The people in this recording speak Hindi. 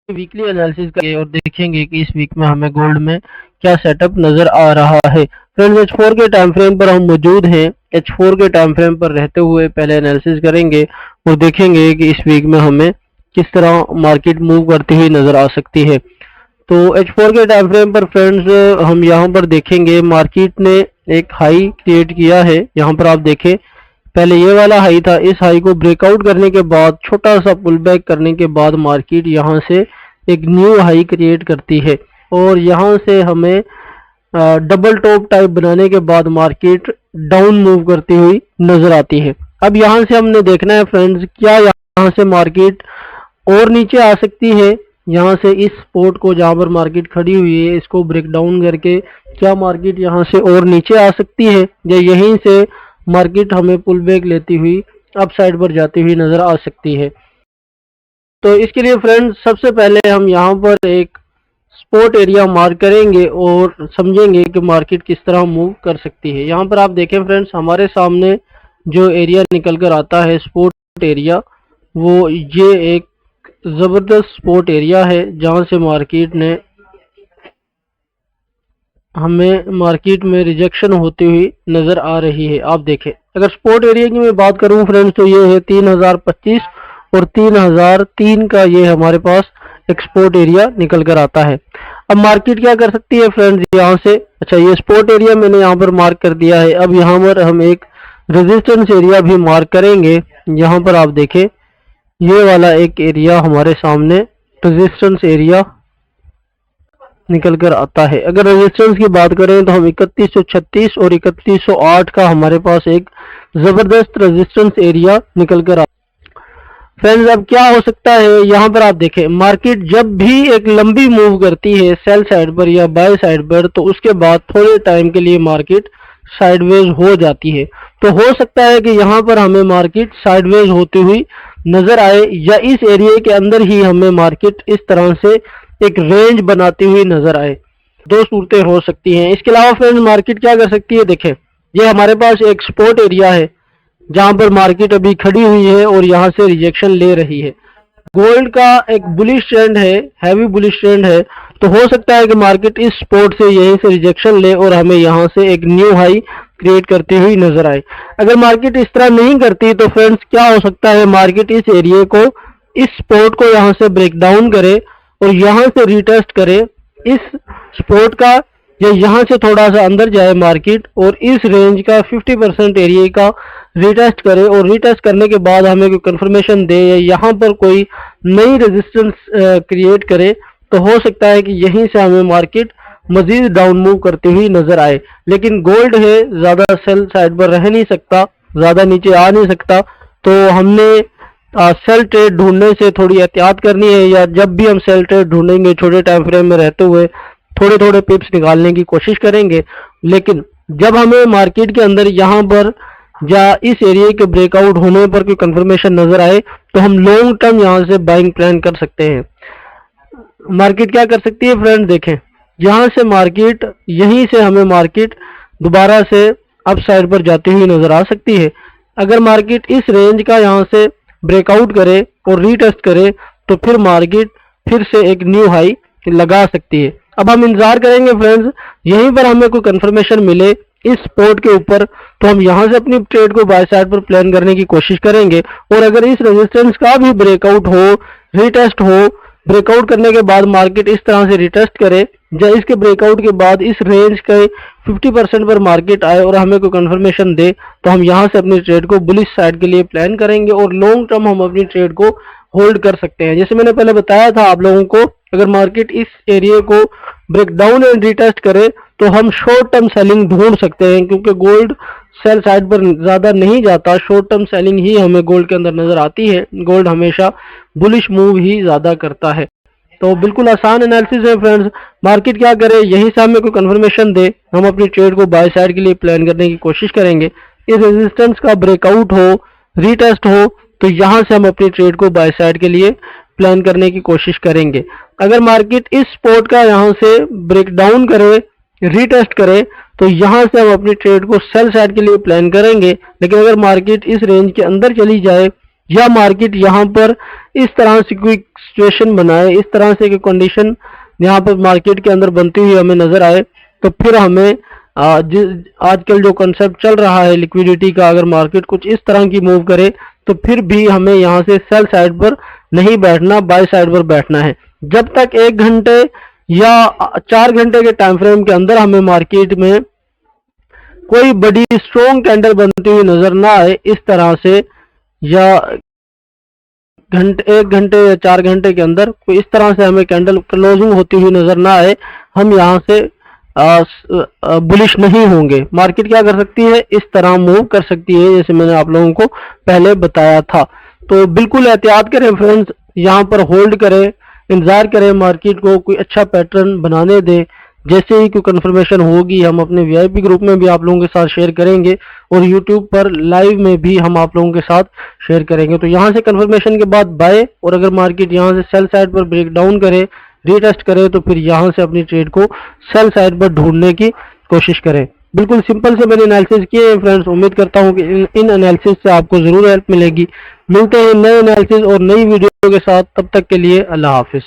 वीकली एनालिसिस करेंगे और देखेंगे कि इस वीक में हमें गोल्ड में क्या सेटअप नजर आ रहा है। फ्रेंड्स, H4 के टाइम फ्रेम पर हम मौजूद हैं। H4 के टाइम फ्रेम पर रहते हुए पहले एनालिसिस करेंगे और देखेंगे कि इस वीक में हमें किस तरह मार्केट मूव करती हुई नजर आ सकती है। तो H4 के टाइम फ्रेम पर फ्रेंड्स हम यहाँ पर देखेंगे मार्केट ने एक हाई क्रिएट किया है। यहाँ पर आप देखें, पहले ये वाला हाई था। इस हाई को ब्रेकआउट करने के बाद छोटा सा पुल बैक करने के बाद मार्केट यहाँ से एक न्यू हाई क्रिएट करती है और यहाँ से हमें डबल टॉप टाइप बनाने के बाद मार्केट डाउन मूव करती हुई नजर आती है। अब यहाँ से हमने देखना है फ्रेंड्स, क्या यहाँ से मार्केट और नीचे आ सकती है। यहाँ से इस स्पॉट को जहाँ पर मार्केट खड़ी हुई है इसको ब्रेक डाउन करके क्या मार्केट यहाँ से और नीचे आ सकती है, या यहीं से मार्केट हमें पुल बैक लेती हुई अप साइड पर जाती हुई नजर आ सकती है। तो इसके लिए फ्रेंड्स सबसे पहले हम यहाँ पर एक स्पॉट एरिया मार्क करेंगे और समझेंगे कि मार्केट किस तरह मूव कर सकती है। यहाँ पर आप देखें फ्रेंड्स, हमारे सामने जो एरिया निकल कर आता है स्पॉट एरिया, वो ये एक ज़बरदस्त स्पॉट एरिया है जहाँ से मार्केट ने हमें मार्केट में रिजेक्शन होती हुई नज़र आ रही है। आप देखें, अगर स्पॉट एरिया की मैं बात करूं फ्रेंड्स तो ये है 3025 और 3003 का ये हमारे पास एक स्पॉट एरिया निकल कर आता है। अब मार्केट क्या कर सकती है फ्रेंड्स यहाँ से, अच्छा ये स्पॉट एरिया मैंने यहाँ पर मार्क कर दिया है। अब यहाँ पर हम एक रेजिस्टेंस एरिया भी मार्क करेंगे। यहाँ पर आप देखें, ये वाला एक एरिया हमारे सामने रेजिस्टेंस एरिया निकल कर आता है। अगर रेजिस्टेंस की बात करें तो हम 3136 और 3108 का हमारे पास एक जबरदस्त रेजिस्टेंस एरिया निकल कर आता है। फ्रेंड्स, अब क्या हो सकता है, यहाँ पर आप देखें मार्केट जब भी एक लंबी मूव करती है सेल साइड पर या बाय साइड पर, तो उसके बाद थोड़े टाइम के लिए मार्केट साइडवेज हो जाती है। तो हो सकता है कि यहाँ पर हमें मार्केट साइडवेज होती हुई नजर आए, या इस एरिया के अंदर ही हमें मार्केट इस तरह से एक रेंज बनाती हुई नजर आए। दो सूरतें हो सकती हैं। इसके अलावा फ्रेंड्स मार्केट क्या कर सकती है, देखें ये हमारे पास एक स्पॉट एरिया है जहां पर मार्केट अभी खड़ी हुई है और यहां से रिजेक्शन ले रही है। गोल्ड का एक बुलिश ट्रेंड है, हैवी बुलिश ट्रेंड है, तो हो सकता है कि मार्केट इस स्पॉट से यहीं से रिजेक्शन ले और हमें यहां से एक न्यू हाई क्रिएट करती हुई नजर आए। अगर मार्केट इस तरह नहीं करती तो फ्रेंड्स क्या हो सकता है, मार्केट इस एरिया को, इस स्पॉट को यहां से ब्रेक डाउन करे और यहां से रिटेस्ट करे इस स्पॉट का, या यहां से थोड़ा सा अंदर जाए मार्केट और इस रेंज का 50% एरिया का रिटेस्ट करे और रिटेस्ट करने के बाद हमें कोई कंफर्मेशन दे या यहाँ पर कोई नई रेजिस्टेंस क्रिएट करे, तो हो सकता है कि यहीं से हमें मार्केट मजीद डाउन मूव करती हुई नजर आए। लेकिन गोल्ड है, ज़्यादा सेल साइड पर रह नहीं सकता, ज़्यादा नीचे आ नहीं सकता, तो हमने सेल ट्रेड ढूंढने से थोड़ी एहतियात करनी है, या जब भी हम सेल ट्रेड ढूंढेंगे छोटे टाइम फ्रेम में रहते हुए थोड़े थोड़े पिप्स निकालने की कोशिश करेंगे। लेकिन जब हमें मार्केट के अंदर यहाँ पर या इस एरिया के ब्रेकआउट होने पर कोई कंफर्मेशन नजर आए तो हम लॉन्ग टर्म यहाँ से बाइंग प्लान कर सकते हैं। मार्केट क्या कर सकती है फ्रेंड, देखें यहाँ से मार्केट, यहीं से हमें मार्केट दोबारा से अप साइड पर जाती हुई नजर आ सकती है। अगर मार्केट इस रेंज का यहाँ से ब्रेकआउट करे और रीटेस्ट करे तो फिर मार्केट फिर से एक न्यू हाई लगा सकती है। अब हम इंतजार करेंगे फ्रेंड्स, यहीं पर हमें कोई कंफर्मेशन मिले इस स्पॉट के ऊपर तो हम यहाँ से अपनी ट्रेड को बाय साइड पर प्लान करने की कोशिश करेंगे। और अगर इस रेजिस्टेंस का भी ब्रेकआउट हो, रीटेस्ट हो, ब्रेकआउट करने के बाद मार्केट इस तरह से रिटेस्ट करे या इसके ब्रेकआउट के बाद इस रेंज के 50% पर मार्केट आए और हमें कोई कंफर्मेशन दे, तो हम यहाँ से अपनी ट्रेड को बुलिश साइड के लिए प्लान करेंगे और लॉन्ग टर्म हम अपनी ट्रेड को होल्ड कर सकते हैं। जैसे मैंने पहले बताया था आप लोगों को, अगर मार्केट इस एरिया को ब्रेक डाउन एंड रिटेस्ट करे तो हम शॉर्ट टर्म सेलिंग ढूंढ सकते हैं, क्योंकि गोल्ड सेल साइड पर ज़्यादा नहीं जाता, शॉर्ट टर्म सेलिंग ही हमें गोल्ड के अंदर नजर आती है। गोल्ड हमेशा बुलिश मूव ही ज़्यादा करता है। तो बिल्कुल आसान एनालिसिस है फ्रेंड्स, मार्केट क्या करे, यहीं से हमें कोई कंफर्मेशन दे, हम अपनी ट्रेड को बाय साइड के लिए प्लान करने की कोशिश करेंगे। इस रेजिस्टेंस का ब्रेकआउट हो, रीटेस्ट हो, तो यहाँ से हम अपनी ट्रेड को बाय साइड के लिए प्लान करने की कोशिश करेंगे। अगर मार्केट इस स्पॉट का यहाँ से ब्रेक डाउन करे, रीटेस्ट करे, तो यहाँ से हम अपनी ट्रेड को सेल साइड के लिए प्लान करेंगे। लेकिन अगर मार्केट इस रेंज के अंदर चली जाए या मार्केट यहाँ पर इस तरह से कोई सिचुएशन बनाए, इस तरह से कि कंडीशन यहाँ पर मार्केट के अंदर बनती हुई हमें नजर आए, तो फिर हमें आजकल जो कंसेप्ट चल रहा है लिक्विडिटी का, अगर मार्केट कुछ इस तरह की मूव करे तो फिर भी हमें यहाँ से सेल साइड पर नहीं बैठना, बाय साइड पर बैठना है। जब तक 1 घंटे या 4 घंटे के टाइम फ्रेम के अंदर हमें मार्केट में कोई बड़ी स्ट्रॉन्ग कैंडल बनती हुई नजर ना आए इस तरह से, या 1 घंटे या 4 घंटे के अंदर कोई इस तरह से हमें कैंडल क्लोजिंग होती हुई नजर ना आए, हम यहाँ से बुलिश नहीं होंगे। मार्केट क्या कर सकती है, इस तरह मूव कर सकती है जैसे मैंने आप लोगों को पहले बताया था। तो बिल्कुल एहतियात करें फ्रेंड्स, यहाँ पर होल्ड करें, इंतजार करें मार्केट को कोई अच्छा पैटर्न बनाने दें। जैसे ही कोई कंफर्मेशन होगी हम अपने वीआईपी ग्रुप में भी आप लोगों के साथ शेयर करेंगे और यूट्यूब पर लाइव में भी हम आप लोगों के साथ शेयर करेंगे। तो यहाँ से कंफर्मेशन के बाद बाय, और अगर मार्केट यहाँ से सेल साइड पर ब्रेक डाउन करे, रीटेस्ट करे, तो फिर यहाँ से अपनी ट्रेड को सेल साइड पर ढूंढने की कोशिश करें। बिल्कुल सिंपल से मैंने एनालिसिस किए हैं फ्रेंड्स, उम्मीद करता हूँ कि इन एनालिसिस से आपको जरूर हेल्प मिलेगी। मिलते हैं नए एनालिसिस और नई वीडियो के साथ, तब तक के लिए अल्लाह हाफिज।